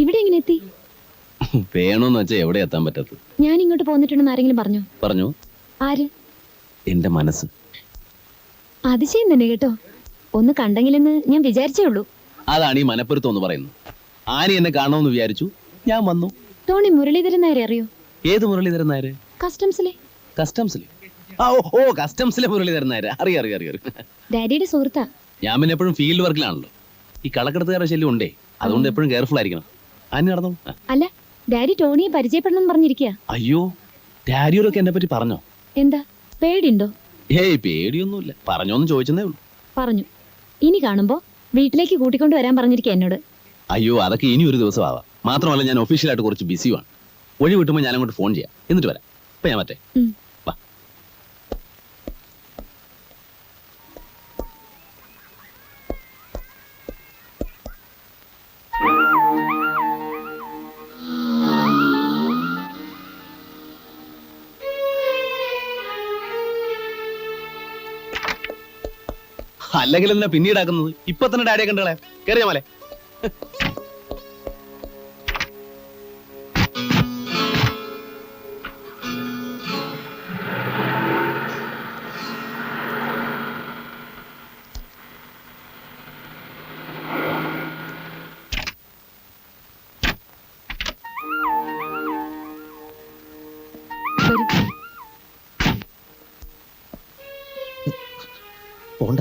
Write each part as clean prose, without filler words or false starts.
ഇവിടെ എങ്ങനെ എത്തി? വേണോന്ന് വെച്ചാൽ എവിടെ എത്താൻ പറ്റത്ത്. ഞാൻ ഇങ്ങോട്ട് പോന്നിട്ടുണ്ടെന്ന് ആരെങ്കിലും പറഞ്ഞോ? പറഞ്ഞു. ആര്? എന്റെ മനസ്സ്. അതിശയം തന്നെ കേട്ടോ. ഒന്ന് കണ്ടെങ്കിലെന്ന് ഞാൻ വിചാരിച്ചേ ഉള്ളൂ. അതാണ് ഈ മനപ്പുറത്ത് എന്ന് പറയുന്നത്. ആനി എന്നെ കാണണമെന്ന് വിചാരിച്ചു, ഞാൻ വന്നു. ടോണി മുരളീധരൻ നായരെ അറിയോ? ഏത് മുരളീധരൻ നായര്? കസ്റ്റംസിലെ. കസ്റ്റംസിലെ? ഓ കസ്റ്റംസിലെ മുരളീധരൻ നായര്. അറിയാം. ഡാഡിയുടെ സുഹൃത്താ. ഞാൻ പിന്നെ എപ്പോഴും ഫീൽഡ് വർക്കിലാണല്ലോ. ഈ കള്ളക്കടത്തുകാരുടെ ശല്യം ഉണ്ടേ, അതുകൊണ്ട് എപ്പോഴും കെയർഫുൾ ആയിരിക്കണം. ആനി നടന്നോ? അല്ല, ഡാഡി ടോണിയെ പരിചയപ്പെടണം പറഞ്ഞിരിക്കുക. അയ്യോ, ഡാഡിയോടൊക്കെ എന്നെ പറ്റി പറഞ്ഞോ? എന്താ പേടിയുണ്ടോ? ഏയ് പേടിയൊന്നുമില്ല, പറഞ്ഞോന്ന് ചോദിച്ചതേ ഉള്ളൂ. പറഞ്ഞു. ഇനി കാണുമ്പോ വീട്ടിലേക്ക് കൂട്ടിക്കൊണ്ട് വരാൻ പറഞ്ഞിരിക്കുക എന്നോട്. അയ്യോ, അതൊക്കെ ഇനി ഒരു ദിവസം ആവാം. മാത്രമല്ല, ഞാൻ ഒഫീഷ്യലായിട്ട് കുറച്ച് ബിസിയാണ്. ഒഴി വിട്ടുമ്പോൾ ഞാൻ അങ്ങോട്ട് ഫോൺ ചെയ്യാം, എന്നിട്ട് വരാം. ഇപ്പൊ ഞാൻ മറ്റേ വാ. അല്ലെങ്കിൽ എന്നാ പിന്നീടാക്കുന്നത്? ഇപ്പൊ തന്നെ ഡാഡിയെ കണ്ടോളെ. കയറിയാ മലെ.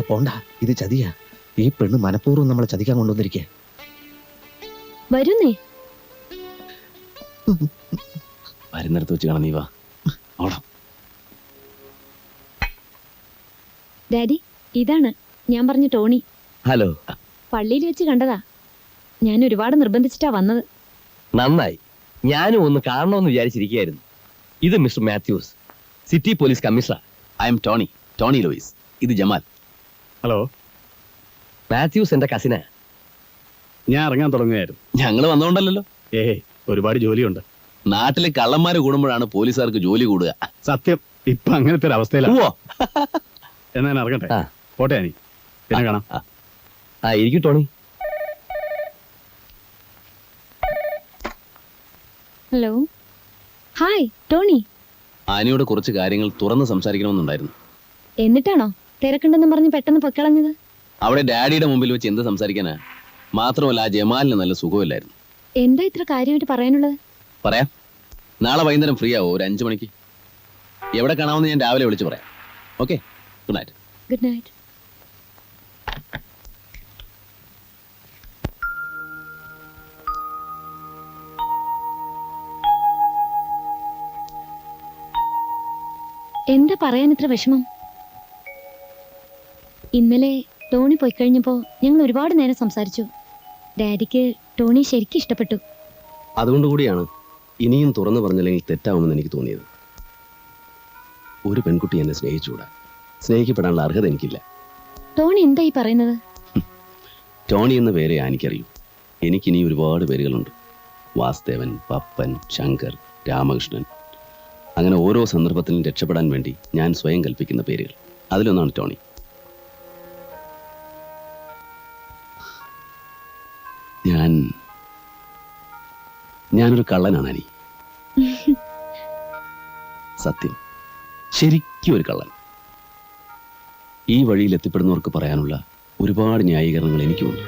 പോണ്ട, ഇത് ചതിയാ. ഈ പെണ്ണ് മനഃപൂർവ്വം നമ്മളെ ചതിക്കാൻ കൊണ്ടുവന്നിരിക്കുക. വരുന്നേ. വരുന്നിടത്ത് വെച്ച് കാണാം. നീ വാ. ഡാഡി, ഇതാണ് ഞാൻ പറഞ്ഞ ടോണി. ഹലോ. പള്ളിയിൽ വെച്ച് കണ്ടതാ. ഞാൻ ഒരുപാട് നിർബന്ധിച്ചിട്ടാ വന്നത്. നന്നായി. ഞാനും ഒന്ന് കാണണമെന്ന് വിചാരിച്ചിരിക്കുകയായിരുന്നു. ഇത് mister Mathews, city police commissioner. I am Tony Louis. ഇത് ജമാൽ. ഹലോ. മാത്യൂസ് എന്റെ കസിനാ. ഞാൻ ഇറങ്ങാൻ തുടങ്ങുകയായിരുന്നു. ഞങ്ങൾ വന്നോണ്ടല്ലോ. ഒരുപാട് ജോലിയുണ്ട്. നാട്ടിലെ കള്ളന്മാര് കൂടുമ്പോഴാണ് പോലീസുകാർക്ക് ജോലി കൂടുക. സത്യം, ഇപ്പൊ അങ്ങനത്തെ ഒരു അവസ്ഥയിലാണ്. എന്നാ ഞാൻ ഇറങ്ങട്ടെ. പോട്ടെ ആനി, പിന്നെ കാണാം. ഇരിക്കും ടോണി. ഹലോ. Hi Tony. ആനിയോട് കുറച്ച് കാര്യങ്ങൾ തുറന്ന് സംസാരിക്കണമെന്നുണ്ടായിരുന്നു. എന്നിട്ടാണോ തിരക്കുണ്ടെന്ന് പറഞ്ഞ് പെട്ടെന്ന് പൊക്കളഞ്ഞത്? അവിടെ ഡാഡിയുടെ മുമ്പിൽ വെച്ച് എന്ത് സംസാരിക്കാനാ? മാത്രമല്ല, ആ ജമാലിന് നല്ല സുഖമില്ലായിരുന്നു. എന്താ ഇത്ര കാര്യമായിട്ട് പറയാനുള്ളത്? പറയാം. നാളെ വൈകുന്നേരം ഫ്രീ ആവോ? ഒരു 5 മണിക്ക്. എവിടെ കാണാമെന്ന് ഞാൻ രാവിലെ വിളിച്ചു പറയാം. Okay, good night. Good night. എന്താ പറയാൻ ഇത്ര വിഷമം? ഇന്നലെ ടോണി പോയി കഴിഞ്ഞപ്പോ ഞങ്ങൾ ഒരുപാട് നേരം സംസാരിച്ചു. ഡാഡിക്ക് ടോണി ശരിക്കും ഇഷ്ടപ്പെട്ടു. അതുകൊണ്ടുകൂടിയാണ് ഇനിയും തുറന്നു പറഞ്ഞില്ലെങ്കിൽ തെറ്റാവുമെന്ന് എനിക്ക് തോന്നിയത്. ഒരു പെൺകുട്ടി എന്നെ സ്നേഹിച്ചുകൂടാ. സ്നേഹിക്കപ്പെടാനുള്ള അർഹത എനിക്കില്ല. ടോണി എന്താ ഈ പറയുന്നത്? ടോണി എന്ന പേരെ എനിക്കറിയൂ. എനിക്കിനി ഒരുപാട് പേരുകളുണ്ട്. വാസുദേവൻ, പപ്പൻ, ശങ്കർ, രാമകൃഷ്ണൻ. അങ്ങനെ ഓരോ സന്ദർഭത്തിലും രക്ഷപ്പെടാൻ വേണ്ടി ഞാൻ സ്വയം കൽപ്പിക്കുന്ന പേരുകൾ. അതിലൊന്നാണ് ടോണി. ഞാനൊരു കള്ളനാണ് അനി. സത്യം, ശരിക്കും ഒരു കള്ളൻ. ഈ വഴിയിൽ എത്തിപ്പെടുന്നവർക്ക് പറയാനുള്ള ഒരുപാട് ന്യായീകരണങ്ങൾ എനിക്കുമുണ്ട്.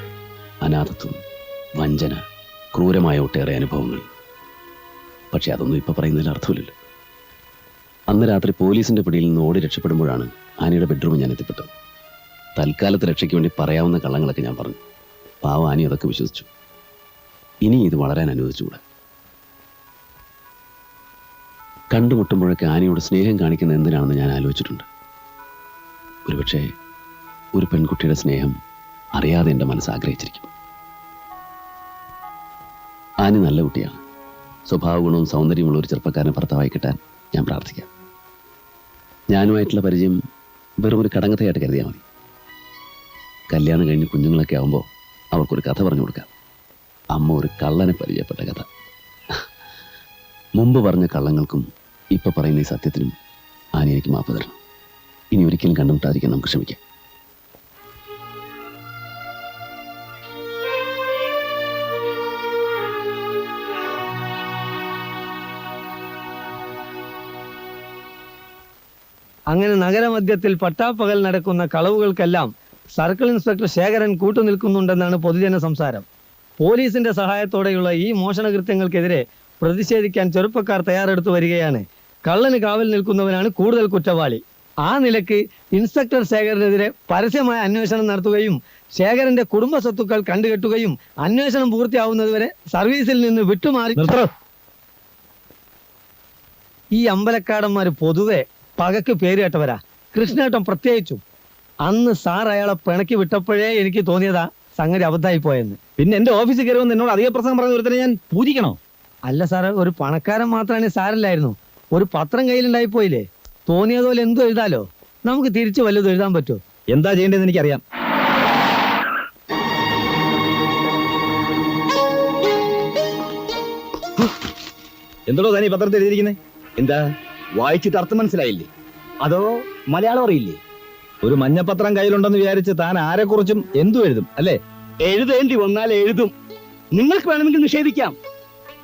അനാഥത്വം, വഞ്ചന, ക്രൂരമായ ഒട്ടേറെ അനുഭവങ്ങൾ. പക്ഷെ അതൊന്നും ഇപ്പൊ പറയുന്നതിൽ അർത്ഥമില്ലല്ലോ. അന്ന് രാത്രി പോലീസിന്റെ പിടിയിൽ നിന്ന് ഓടി രക്ഷപ്പെടുമ്പോഴാണ് ആനിയുടെ ബെഡ്റൂമിൽ ഞാൻ എത്തിപ്പെട്ടത്. തൽക്കാലത്തെ രക്ഷയ്ക്ക് വേണ്ടി പറയാവുന്ന കള്ളങ്ങളൊക്കെ ഞാൻ പറഞ്ഞു. പാവം ആനി അതൊക്കെ വിശ്വസിച്ചു. ഇനി ഇത് വളരാൻ അനുവദിച്ചുകൂടാ. കണ്ടുമുട്ടുമ്പോഴൊക്കെ ആനിയോട് സ്നേഹം കാണിക്കുന്ന എന്തിനാണെന്ന് ഞാൻ ആലോചിച്ചിട്ടുണ്ട്. ഒരുപക്ഷെ ഒരു പെൺകുട്ടിയുടെ സ്നേഹം അറിയാതെ എൻ്റെ മനസ്സ് ആഗ്രഹിച്ചിരിക്കും. ആനി നല്ല കുട്ടിയാണ്. സ്വഭാവ ഗുണവും സൗന്ദര്യമുള്ള ഒരു ചെറുപ്പക്കാരനെ ഭർത്താവായി കിട്ടാൻ ഞാൻ പ്രാർത്ഥിക്കാം. ഞാനുമായിട്ടുള്ള പരിചയം വെറും ഒരു കടങ്കഥയായിട്ട് കരുതിയാൽ മതി. കല്യാണം കഴിഞ്ഞ് കുഞ്ഞുങ്ങളൊക്കെ ആകുമ്പോൾ അവർക്കൊരു കഥ പറഞ്ഞു കൊടുക്കാം. അമ്മ ഒരു കള്ളനെ പരിചയപ്പെട്ട കഥ. മുമ്പ് പറഞ്ഞ കള്ളങ്ങൾക്കും ഇപ്പൊ പറയുന്ന ഈ സത്യത്തിനും ആനി എനിക്ക് മാപ്പ് തരണം. ഇനി ഒരിക്കലും കണ്ടുമുട്ടാതിരിക്കാൻ നമുക്ക് ശ്രമിക്കാം. അങ്ങനെ നഗരമധ്യത്തിൽ പട്ടാപ്പകൽ നടക്കുന്ന കളവുകൾക്കെല്ലാം സർക്കിൾ ഇൻസ്പെക്ടർ ശേഖരൻ കൂട്ടുനിൽക്കുന്നുണ്ടെന്നാണ് പൊതുജന സംസാരം. പോലീസിന്റെ സഹായത്തോടെയുള്ള ഈ മോഷണകൃത്യങ്ങൾക്കെതിരെ പ്രതിഷേധിക്കാൻ ചെറുപ്പക്കാർ തയ്യാറെടുത്തു വരികയാണ്. കള്ളന് കാവൽ നിൽക്കുന്നവനാണ് കൂടുതൽ കുറ്റവാളി. ആ നിലയ്ക്ക് ഇൻസ്പെക്ടർ ശേഖരനെതിരെ പരസ്യമായ അന്വേഷണം നടത്തുകയും ശേഖരന്റെ കുടുംബ സ്വത്തുക്കൾ കണ്ടുകെട്ടുകയും അന്വേഷണം പൂർത്തിയാവുന്നതുവരെ സർവീസിൽ നിന്ന് വിട്ടുമാറി. ഈ അമ്പലക്കാടന്മാര് പൊതുവെ പകക്ക് പേര് കേട്ടവരാ, കൃഷ്ണേട്ടൻ പ്രത്യേകിച്ചും. അന്ന് സാർ അയാളെ പിണക്കി വിട്ടപ്പോഴേ എനിക്ക് തോന്നിയതാ സംഗതി അബദ്ധമായി പോയെന്ന്. പിന്നെ എന്റെ ഓഫീസിൽ കയറി വന്ന് എന്നോട് അധിക പ്രസംഗം പറഞ്ഞ ഒരുത്തനെ ഞാൻ പൂജിക്കണോ? അല്ല സാറേ, ഒരു പണക്കാരൻ മാത്രമാണ് സാറില്ലായിരുന്നു. ഒരു പത്രം കയ്യിലുണ്ടായി പോയില്ലേ, തോന്നിയതുപോലെ എന്തും എഴുതാലോ. നമുക്ക് തിരിച്ചു വല്ലതും എഴുതാൻ പറ്റുമോ? എന്താ ചെയ്യേണ്ടതെന്ന് എനിക്കറിയാം. എന്തോ താൻ ഈ പത്രത്തിൽ എഴുതിയിരിക്കുന്നത്? എന്താ വായിച്ചിട്ട് അർത്ഥം മനസ്സിലായില്ലേ? അതോ മലയാളം അറിയില്ലേ? ഒരു മഞ്ഞപ്പത്രം കയ്യിലുണ്ടെന്ന് വിചാരിച്ച് താൻ ആരെക്കുറിച്ചും എന്തും എഴുതും അല്ലേ? എഴുതേണ്ടി വന്നാൽ എഴുതും. നിങ്ങൾക്ക് വേണമെങ്കിൽ നിഷേധിക്കാം.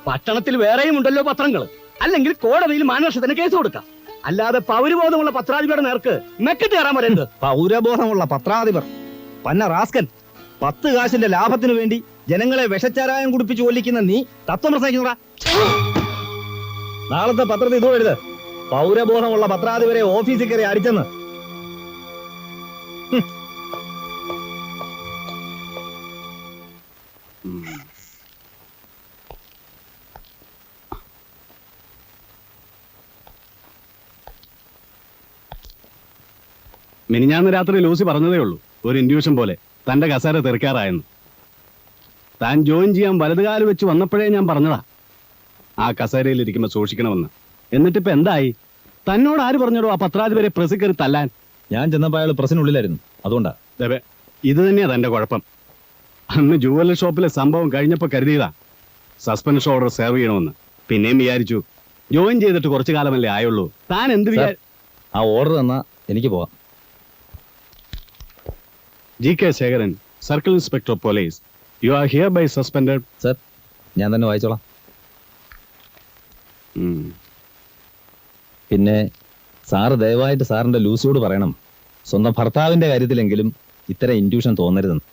പട്ടണത്തിൽ വേറെയും ഉണ്ടല്ലോ പത്രങ്ങൾ. അല്ലെങ്കിൽ കോടതിയിൽ മാനനഷ്ടത്തിന് കേസ് കൊടുക്കാം. അല്ലാതെ പൗരബോധമുള്ള പത്രാധിപരുടെ നേർക്ക് മെക്കെട്ട് കയറാൻ വരരുത്. പൗരബോധമുള്ള പത്രാധിപർ പന്ന റാസ്കൻ, 10 കാശിന്റെ ലാഭത്തിനു വേണ്ടി ജനങ്ങളെ വിഷച്ചാരായം കുടിപ്പിച്ച് കൊല്ലിക്കുന്ന നീ തത്വം പ്രസംഗിക്കുന്നതാ. നാളത്തെ പത്രത്തിൽ ഇതോ എഴുത്, പൗരബോധമുള്ള പത്രാധിപരെ ഓഫീസിൽ കയറി അടിച്ചെന്ന്. മിനിഞ്ഞാന്ന് രാത്രി ലൂസി പറഞ്ഞതേ ഉള്ളൂ, ഒരു ഇൻഡ്യൂഷൻ പോലെ തന്റെ കസേര തെറിക്കാറായെന്ന്. താൻ ജോയിൻ ചെയ്യാൻ വലതുകാല് വെച്ച് വന്നപ്പോഴേ ഞാൻ പറഞ്ഞതാ ആ കസേരയിൽ ഇരിക്കുമ്പോ സൂക്ഷിക്കണമെന്ന്. എന്നിട്ടിപ്പോ എന്തായി? തന്നോട് ആര് പറഞ്ഞോടോ ആ പത്രാധിപരെ പ്രസ് കയറി തല്ലാൻ? ഞാൻ ചെന്നപ്പോ അയാൾ പ്രസിനുള്ളിലായിരുന്നു, അതുകൊണ്ടാ. ദേ, ഇത് തന്നെയാ തന്റെ കുഴപ്പം. അന്ന് ജുവലറി ഷോപ്പിലെ സംഭവം കഴിഞ്ഞപ്പോ കരുതിയതാ സസ്പെൻഷൻ ഓർഡർ സെർവ് ചെയ്യണമെന്ന്. പിന്നെയും വിചാരിച്ചു ജോയിൻ ചെയ്തിട്ട് കുറച്ചു കാലമല്ലേ ആയുള്ളൂ. താൻ എന്ത് ആ ഓർഡർ തന്നാ എനിക്ക് പോവാം. GK Segaran, Circle Inspector of Police. You are hereby suspended. Sir, ഞാൻ തന്നെ വായിച്ചോളാം. പിന്നെ സാറ് ദയവായിട്ട് സാറിന്റെ ലൂസിയോട് പറയണം, സ്വന്തം ഭർത്താവിന്റെ കാര്യത്തിലെങ്കിലും ഇത്തരം ഇൻഡ്യൂഷൻ തോന്നരുതെന്ന്.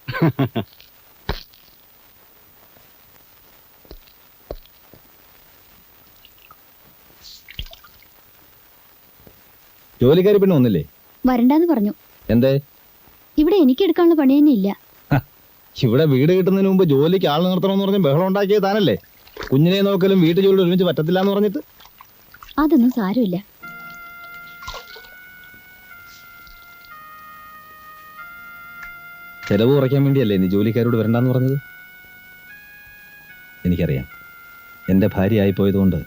ജോലിക്കാരി പിന്നെ ഒന്നില്ലേ? വരണ്ടാന്ന് പറഞ്ഞു. എന്തേ? ഇവിടെ എനിക്ക് എടുക്കാനുള്ള പണി തന്നെ ഇല്ല. ഇവിടെ വീട് കിട്ടുന്നതിന് മുമ്പ് ജോലിക്ക് ആൾ നിർത്തണമെന്ന് പറഞ്ഞ് ബഹളം ഉണ്ടാക്കിയത് താനല്ലേ? കുഞ്ഞിനെ നോക്കലും വീട്ടു ജോലി ഒരുമിച്ച് പറ്റത്തില്ല എന്ന് പറഞ്ഞിട്ട്. അതൊന്നും സാരമില്ല. ചെലവ് കുറയ്ക്കാൻ വേണ്ടിയല്ലേ നീ ജോലിക്കാരോട് വരണ്ടെന്ന് പറഞ്ഞത്? എനിക്കറിയാം, എന്റെ ഭാര്യ ആയിപ്പോയതുകൊണ്ട്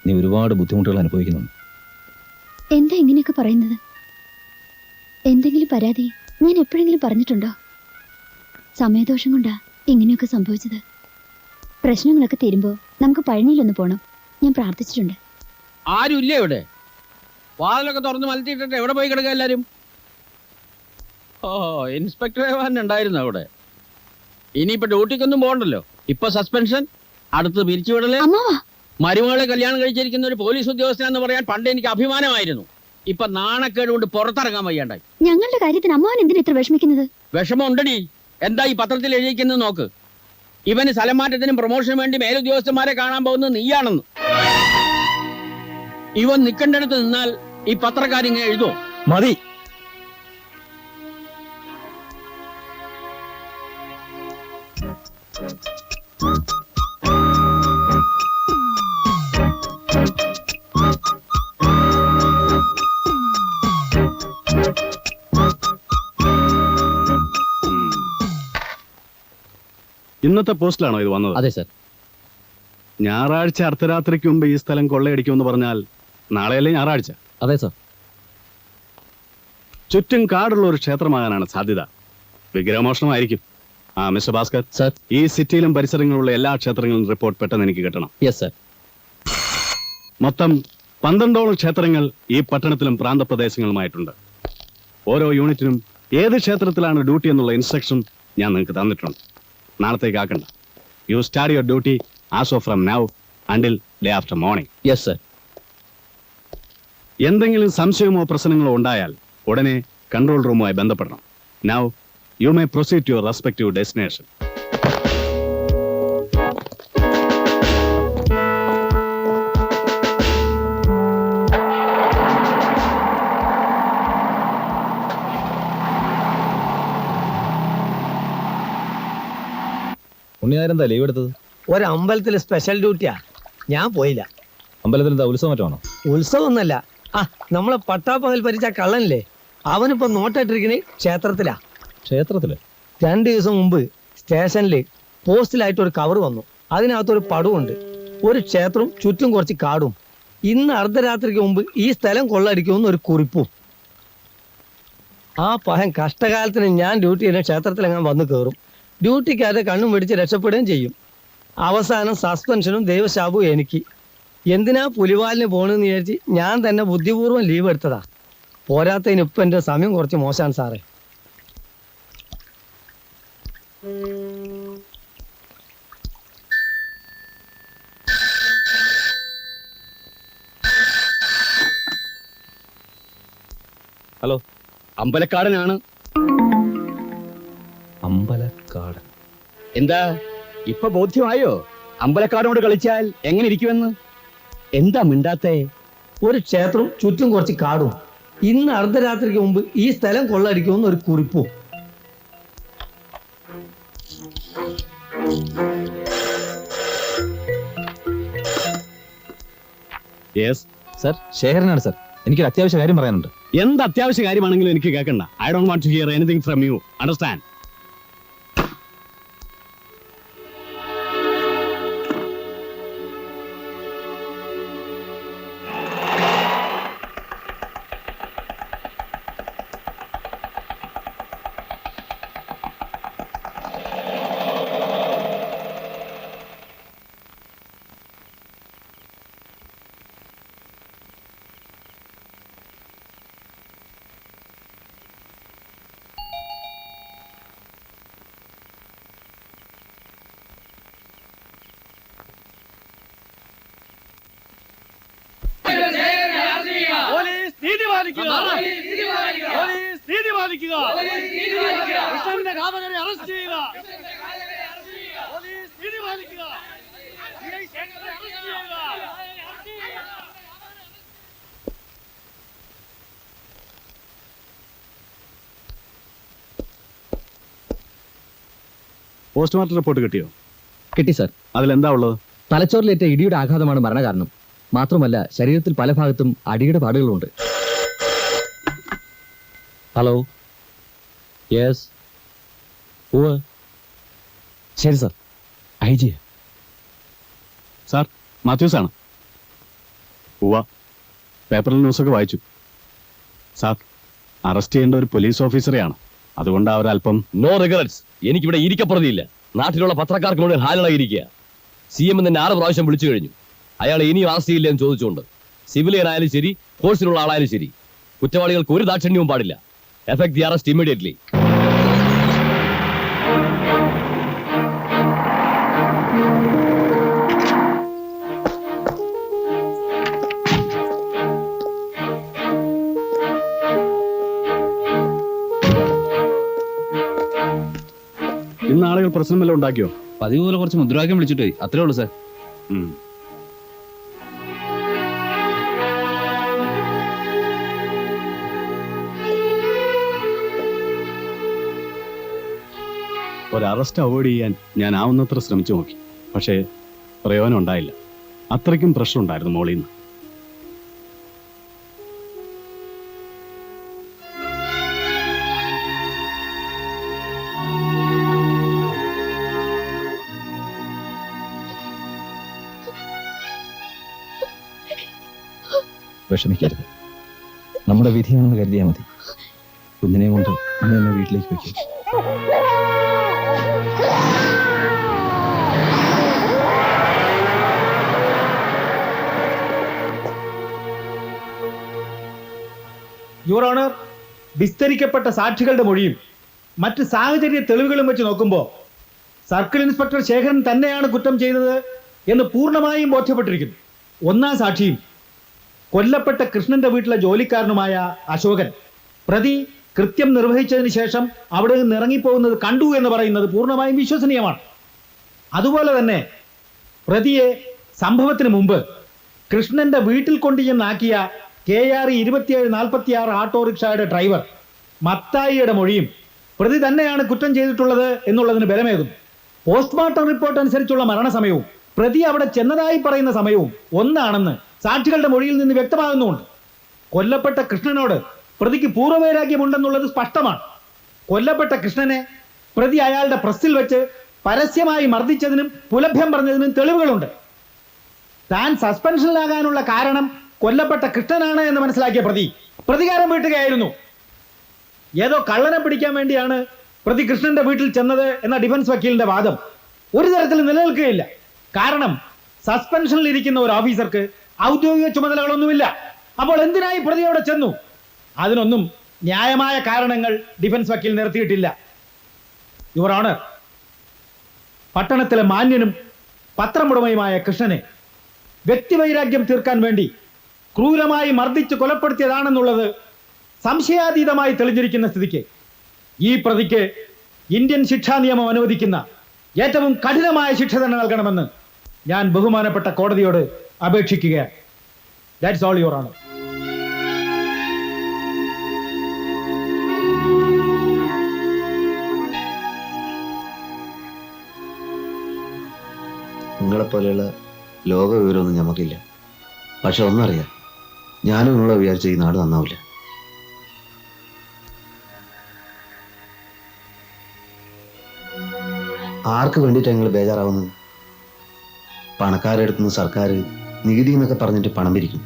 നീ ഒരുപാട് ബുദ്ധിമുട്ടുകൾ അനുഭവിക്കുന്നു. എന്താ ഇങ്ങനെയൊക്കെ പറയുന്നത്? എന്തെങ്കിലും പരാതി ഞാൻ എപ്പോഴെങ്കിലും പറഞ്ഞിട്ടുണ്ടോ? സമയദോഷം കൊണ്ടാ ഇങ്ങനെയൊക്കെ സംഭവിച്ചത്. പ്രശ്നങ്ങളൊക്കെ തീരുമ്പോ നമുക്ക് പഴനിയിലൊന്ന് പോണം. ഞാൻ പ്രാർത്ഥിച്ചിട്ടുണ്ട്. ആരുമില്ല ഇവിടെ? വാതിലൊക്കെ തുറന്ന് മലത്തിയിട്ടിട്ട് എവിടെ പോയി കിടക്കുക എല്ലാരും? ഓ, ഇൻസ്പെക്ടർ ഉണ്ടായിരുന്നു അവിടെ. ഇനിയിപ്പോ ഡ്യൂട്ടിക്കൊന്നും പോകണ്ടല്ലോ. ഇപ്പൊ സസ്പെൻഷൻ, അടുത്ത് പിരിച്ചുവിടല്. മരുമകളെ കല്യാണം കഴിച്ചിരിക്കുന്ന ഒരു പോലീസ് ഉദ്യോഗസ്ഥനാന്ന് പറയാൻ പണ്ട് എനിക്ക് അഭിമാനമായിരുന്നു. ഇപ്പൊ നാണക്കേട് കൊണ്ട് പുറത്തിറങ്ങാൻ വയ്യാണ്ടായി. ഞങ്ങളുടെ കാര്യത്തിന് അമ്മാവൻ എന്തിനാ ഇത്ര വിഷമിക്കുന്നത്? വിഷമം ഉണ്ടടി. എന്താ ഈ പത്രത്തിൽ എഴുതിക്കുന്നത് നോക്ക്. ഇവന് സ്ഥലം മാറ്റത്തിനും പ്രൊമോഷനും വേണ്ടി മേലുദ്യോഗസ്ഥന്മാരെ കാണാൻ പോകുന്നത് നീയാണെന്ന്. ഇവൻ നിൽക്കേണ്ടടുത്ത് നിന്നാൽ ഈ പത്രക്കാരിങ്ങനെ എഴുതുമോ? മതി. ഇന്നത്തെ പോസ്റ്റിലാണോ ഇത് വന്നത്? അതെ സർ. ഞായറാഴ്ച അർദ്ധരാത്രിക്ക് മുമ്പ് ഈ സ്ഥലം കൊള്ളയടിക്കുമെന്ന് പറഞ്ഞാൽ നാളെയല്ലേ ഞായറാഴ്ച? അതെ സർ. ചുറ്റും കാടുള്ള ഒരു ക്ഷേത്രമാകാനാണ് സാധ്യത. വിഗ്രഹമോഷണമായിരിക്കും. Mister Bhaskar sir. ഈ സിറ്റിയിലും പരിസരങ്ങളിലുള്ള എല്ലാ ക്ഷേത്രങ്ങളും റിപ്പോർട്ട് പെട്ടെന്ന് എനിക്ക് കിട്ടണം. Yes sir. മൊത്തം 12ഓളം ക്ഷേത്രങ്ങൾ ഈ പട്ടണത്തിലും പ്രാന്തപ്രദേശങ്ങളുമായിട്ടുണ്ട്. ഓരോ യൂണിറ്റിനും ഏത് ക്ഷേത്രത്തിലാണ് ഡ്യൂട്ടി എന്നുള്ള ഇൻസ്ട്രക്ഷൻ ഞാൻ നിങ്ങൾക്ക് തന്നിട്ടുണ്ട്. നാളത്തേക്ക് ആക്കണ്ട. You start your duty as of from now until day after morning. Yes sir. എന്തെങ്കിലും സംശയമോ പ്രശ്നങ്ങളോ ഉണ്ടായാൽ ഉടനെ കൺട്രോൾ റൂമുമായി ബന്ധപ്പെടണം. Now you may proceed to your respective destination. ഉണ്ണിയാരെന്താ ലീവ് എടുത്തത്? ഒരമ്പലത്തിൽ സ്പെഷ്യൽ ഡ്യൂട്ടിയാ, ഞാൻ പോയില്ല. അമ്പലത്തിൽ എന്താ ഉത്സവം മറ്റാണോ? ഉത്സവമൊന്നല്ല, നമ്മളെ പട്ടാപ്പകൽ പരിച്ച കള്ളനില്ലേ, അവനിപ്പോ നോട്ടിട്ടിരിക്കുന്നത് ക്ഷേത്രത്തിലാ. ക്ഷേത്രത്തില്? 2 ദിവസം മുമ്പ് സ്റ്റേഷനിൽ പോസ്റ്റിലായിട്ട് ഒരു കവർ വന്നു. അതിനകത്തൊരു പടവുണ്ട്, ഒരു ക്ഷേത്രവും ചുറ്റും കുറച്ച് കാടും. ഇന്ന് അർദ്ധരാത്രിക്ക് മുമ്പ് ഈ സ്ഥലം കൊള്ളടിക്കുമെന്ന് ഒരു കുറിപ്പും. ആ പഹൻ കഷ്ടകാലത്തിന് ഞാൻ ഡ്യൂട്ടി ചെയ്യുന്ന ക്ഷേത്രത്തിലെങ്ങാൻ വന്ന് കയറും. ഡ്യൂട്ടിക്കാരെ കണ്ണും പിടിച്ച് രക്ഷപ്പെടുകയും ചെയ്യും. അവസാനം സസ്പെൻഷനും ദൈവശാപവും എനിക്ക്. എന്തിനാ പുലിവാലിന് പോകണമെന്ന് വിചാരിച്ച് ഞാൻ തന്നെ ബുദ്ധിപൂർവ്വം ലീവ് എടുത്തതാ. പോരാത്തതിന് ഇപ്പം എൻ്റെ സമയം കുറച്ച് മോശമാണ് സാറേ. ഹലോ, അമ്പലക്കാടനാണ്. അമ്പലക്കാടൻ? എന്താ ഇപ്പൊ ബോധ്യമായോ അമ്പലക്കാടനോട് കളിച്ചാൽ എങ്ങനെ ഇരിക്കുമെന്ന്? എന്താ മിണ്ടാത്തേ? ഒരു ക്ഷേത്രവും ചുറ്റും കുറച്ച് കാടും. ഇന്ന് അർദ്ധരാത്രിക്ക് മുമ്പ് ഈ സ്ഥലം കൊള്ളടിക്കുമെന്ന് ഒരു കുറിപ്പും. യെസ് സർ, ശേഖരനാണ് സർ. എനിക്കൊരു അത്യാവശ്യ കാര്യം പറയാനുണ്ട്. എന്ത് അത്യാവശ്യ കാര്യമാണെങ്കിലും എനിക്ക് കേൾക്കണ്ട. I don't want to hear anything from you. Understand? Postmortem report കിട്ടിയോ? കിട്ടി സാർ. അതിലെന്താ ഉള്ളത്? തലച്ചോറിലേറ്റ ഇടിയുടെ ആഘാതമാണ് മരണകാരണം. മാത്രമല്ല ശരീരത്തിൽ പല ഭാഗത്തും അടിയുടെ പാടുകളുണ്ട്. ഹലോ, യെസ്, ശരി sir. I G sir, Mathews ആണ്. ഉവ്വ, പേപ്പറിൽ ന്യൂസൊക്കെ വായിച്ചു. സാർ, അറസ്റ്റ് ചെയ്യേണ്ട ഒരു പോലീസ് ഓഫീസറെയാണ്. അതുകൊണ്ട് അവരല്പം. No regrets. എനിക്കിവിടെ ഇരിക്കപ്പുറതിയില്ല. നാട്ടിലുള്ള പത്രക്കാർക്ക് മുഴുവൻ ഹാജരായിരിക്കുക. CM തന്നെ 6 പ്രാവശ്യം വിളിച്ചു കഴിഞ്ഞു. അയാളെ ഇനിയും അറസ്റ്റ് ചെയ്യില്ല എന്ന് ചോദിച്ചുകൊണ്ട്. സിവിലിയൻ ആയാലും ശരി, ഫോഴ്സിലുള്ള ആളായാലും ശരി, കുറ്റവാളികൾക്ക് ഒരു ദാക്ഷിണ്യവും പാടില്ല. Effect the arrest immediately. ഇന്ന് ആളുകൾ പ്രശ്നം വല്ലതും ഉണ്ടാക്കിയോ? പതിവ് പോലെ കുറച്ച് മുദ്രാവാക്യം വിളിച്ചിട്ടേ, അത്രേ ഉള്ളൂ സാർ. ഒരു അറസ്റ്റ് അവോയ്ഡ് ചെയ്യാൻ ഞാൻ ആവുന്നത്ര ശ്രമിച്ചു നോക്കി. പക്ഷേ പ്രയോജനം ഉണ്ടായില്ല. അത്രയ്ക്കും പ്രശ്നമുണ്ടായിരുന്നു മോളിൽ നിന്ന്. വിഷമിക്കരുത്. നമ്മുടെ വിധിയാണെന്ന് കരുതിയാൽ മതി. കുഞ്ഞിനെ കൊണ്ട് അമ്മ എന്നെ വീട്ടിലേക്ക് വയ്ക്കും. യുവർ ഓണർ, വിസ്തരിക്കപ്പെട്ട സാക്ഷികളുടെ മൊഴിയും മറ്റ് സാഹചര്യ തെളിവുകളും വെച്ച് നോക്കുമ്പോൾ സർക്കിൾ ഇൻസ്പെക്ടർ ശേഖരൻ തന്നെയാണ് കുറ്റം ചെയ്തത് എന്ന് പൂർണ്ണമായും ബോധ്യപ്പെട്ടിരിക്കുന്നു. ഒന്നാം സാക്ഷിയും കൊല്ലപ്പെട്ട കൃഷ്ണന്റെ വീട്ടിലെ ജോലിക്കാരനുമായ അശോകൻ പ്രതി കൃത്യം നിർവഹിച്ചതിന് ശേഷം അവിടെ നിന്ന് ഇറങ്ങിപ്പോകുന്നത് കണ്ടു എന്ന് പറയുന്നത് പൂർണ്ണമായും വിശ്വസനീയമാണ്. അതുപോലെ തന്നെ പ്രതിയെ സംഭവത്തിന് മുമ്പ് കൃഷ്ണന്റെ വീട്ടിൽ കൊണ്ടുചെന്നാക്കിയ KR 2746 ഓട്ടോറിക്ഷയുടെ ഡ്രൈവർ മത്തായിയുടെ മൊഴിയും പ്രതി തന്നെയാണ് കുറ്റം ചെയ്തിട്ടുള്ളത് എന്നുള്ളതിന് ബലമേകും. പോസ്റ്റ്മോർട്ടം റിപ്പോർട്ട് അനുസരിച്ചുള്ള മരണസമയവും പ്രതി അവിടെ ചെന്നതായി പറയുന്ന സമയവും ഒന്നാണെന്ന് സാക്ഷികളുടെ മൊഴിയിൽ നിന്ന് വ്യക്തമാകുന്നുണ്ട്. കൊല്ലപ്പെട്ട കൃഷ്ണനോട് പ്രതിക്ക് പൂർവ്വവൈരാഗ്യമുണ്ടെന്നുള്ളത് സ്പഷ്ടമാണ്. കൊല്ലപ്പെട്ട കൃഷ്ണനെ പ്രതി അയാളുടെ പ്രസ്സിൽ വെച്ച് പരസ്യമായി മർദ്ദിച്ചതിനും പുലഭ്യം പറഞ്ഞതിനും തെളിവുകളുണ്ട്. താൻ സസ്പെൻഷനിലാകാനുള്ള കാരണം കൊല്ലപ്പെട്ട കൃഷ്ണനാണ് എന്ന് മനസ്സിലാക്കിയ പ്രതി പ്രതികാരം വീട്ടുകയായിരുന്നു. ഏതോ കള്ളനെ പിടിക്കാൻ വേണ്ടിയാണ് പ്രതി കൃഷ്ണന്റെ വീട്ടിൽ ചെന്നത് എന്ന ഡിഫൻസ് വക്കീലിന്റെ വാദം ഒരു തരത്തിൽ നിലനിൽക്കുകയില്ല. കാരണം സസ്പെൻഷനിൽ ഇരിക്കുന്ന ഒരു ഓഫീസർക്ക് ഔദ്യോഗിക ചുമതലകളൊന്നുമില്ല. അപ്പോൾ എന്തിനായി പ്രതി അവിടെ ചെന്നു? അതിനൊന്നും ന്യായമായ കാരണങ്ങൾ ഡിഫൻസ് വക്കീൽ നിർത്തിയിട്ടില്ല. യുവർ ഓണർ, പട്ടണത്തിലെ മാന്യനും പത്രമുടമയുമായ കൃഷ്ണനെ വ്യക്തിവൈരാഗ്യം തീർക്കാൻ വേണ്ടി ക്രൂരമായി മർദ്ദിച്ച് കൊലപ്പെടുത്തിയതാണെന്നുള്ളത് സംശയാതീതമായി തെളിഞ്ഞിരിക്കുന്ന സ്ഥിതിക്ക് ഈ പ്രതിക്ക് ഇന്ത്യൻ ശിക്ഷാ നിയമം അനുവദിക്കുന്ന ഏറ്റവും കഠിനമായ ശിക്ഷ തന്നെ നൽകണമെന്ന് ഞാൻ ബഹുമാനപ്പെട്ട കോടതിയോട് അപേക്ഷിക്കുകയാണ്. That's all your honour. നിങ്ങളെപ്പോലെയുള്ള ലോക വിവരമൊന്നും ഞമ്മക്കില്ല. പക്ഷെ ഒന്നറിയാം, ഞാനും നിങ്ങളെ വിചാരിച്ച ഈ നാട് നന്നാവില്ല. ആർക്ക് വേണ്ടിയിട്ടാണ് നിങ്ങൾ ബേജാറാവുന്നത്? പണക്കാരുടെ അടുത്ത് നിന്ന് സർക്കാർ നികുതി എന്നൊക്കെ പറഞ്ഞിട്ട് പണം പിരിക്കും.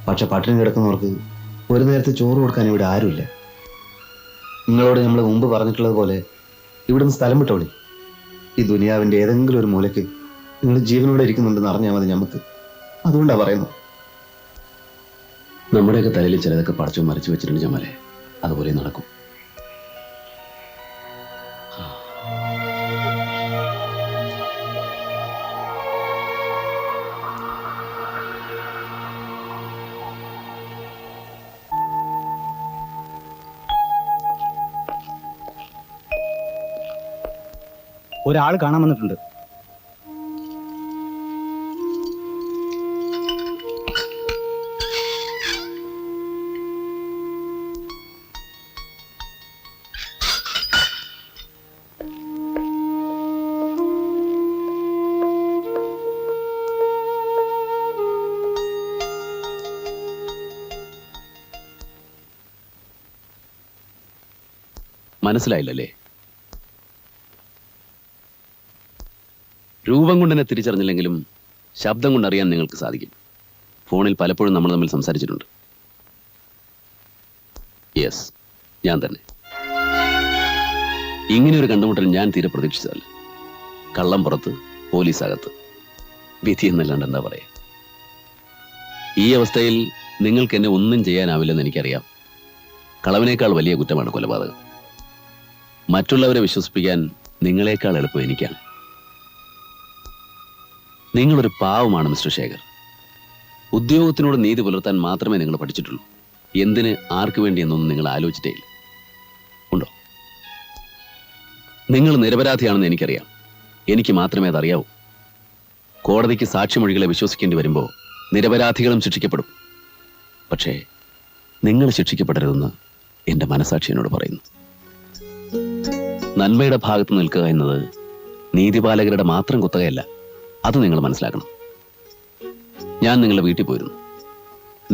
പക്ഷെ പട്ടിണി കിടക്കുന്നവർക്ക് ഒരു നേരത്തെ ചോറ് കൊടുക്കാൻ ഇവിടെ ആരുമില്ല. നിങ്ങളോട് നമ്മൾ മുമ്പ് പറഞ്ഞിട്ടുള്ളത് പോലെ ഇവിടുന്ന് സ്ഥലം വിട്ടോളി. ഈ ദുനിയാവിൻ്റെ ഏതെങ്കിലും ഒരു മൂലയ്ക്ക് നിങ്ങൾ ജീവനോടെ ഇരിക്കുന്നുണ്ടെന്ന് അറിഞ്ഞാൽ മതി നമുക്ക്. അതുകൊണ്ടാണ് പറയുന്നത്. നമ്മുടെയൊക്കെ തലയിൽ ചിലതൊക്കെ പടച്ചു മറിച്ചു വെച്ചിട്ടുണ്ട് ജമാലെ. അതുപോലെ നടക്കും. ഒരാൾ കാണാൻ വന്നിട്ടുണ്ട്. മനസ്സിലായില്ലല്ലേ? രൂപം കൊണ്ട് എന്നെ തിരിച്ചറിഞ്ഞില്ലെങ്കിലും ശബ്ദം കൊണ്ടറിയാൻ നിങ്ങൾക്ക് സാധിക്കും. ഫോണിൽ പലപ്പോഴും നമ്മൾ തമ്മിൽ സംസാരിച്ചിട്ടുണ്ട്. യെസ്, ഞാൻ തന്നെ. ഇങ്ങനെയൊരു കണ്ടുമുട്ടൽ ഞാൻ തീരെ പ്രതീക്ഷിച്ചതല്ല. കള്ളം പുറത്ത്, പോലീസ് അകത്ത്. വിധി എന്നല്ലാണ്ട് എന്താ പറയാ. ഈ അവസ്ഥയിൽ നിങ്ങൾക്ക് എന്നെ ഒന്നും ചെയ്യാനാവില്ലെന്ന് എനിക്കറിയാം. കളവിനേക്കാൾ വലിയ കുറ്റമാണ് കൊലപാതകം. മറ്റുള്ളവരെ വിശ്വസിപ്പിക്കാൻ നിങ്ങളെക്കാൾ എളുപ്പം എനിക്കാണ്. നിങ്ങളൊരു പാവമാണ് മിസ്റ്റർ ശേഖർ. ഉദ്യോഗത്തിനോട് നീതി പുലർത്താൻ മാത്രമേ നിങ്ങൾ പഠിച്ചിട്ടുള്ളൂ. എന്തിന്, ആർക്ക് വേണ്ടി എന്നൊന്നും നിങ്ങൾ ആലോചിച്ചിട്ടേ ഇല്ല. ഉണ്ടോ? നിങ്ങൾ നിരപരാധിയാണെന്ന് എനിക്കറിയാം. എനിക്ക് മാത്രമേ അതറിയാവൂ. കോടതിക്ക് സാക്ഷിമൊഴികളെ വിശ്വസിക്കേണ്ടി വരുമ്പോൾ നിരപരാധികളും ശിക്ഷിക്കപ്പെടും. പക്ഷേ നിങ്ങൾ ശിക്ഷിക്കപ്പെടരുതെന്ന് എൻ്റെ മനസാക്ഷി എന്നോട് പറയുന്നു. നന്മയുടെ ഭാഗത്ത് നിൽക്കുക എന്നത് നീതിപാലകരുടെ മാത്രം കുത്തകയല്ല. അത് നിങ്ങൾ മനസ്സിലാക്കണം. ഞാൻ നിങ്ങളുടെ വീട്ടിൽ പോയിരുന്നു.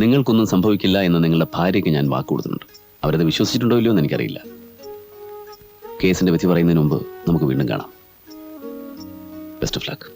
നിങ്ങൾക്കൊന്നും സംഭവിക്കില്ല എന്ന് നിങ്ങളുടെ ഭാര്യയ്ക്ക് ഞാൻ വാക്ക് കൊടുത്തിട്ടുണ്ട്. അവരത് വിശ്വസിച്ചിട്ടുണ്ടോ ഇല്ലയോ എന്ന് എനിക്കറിയില്ല. കേസിന്റെ വിധി പറയുന്നതിന് മുമ്പ് നമുക്ക് വീണ്ടും കാണാം. Best of luck.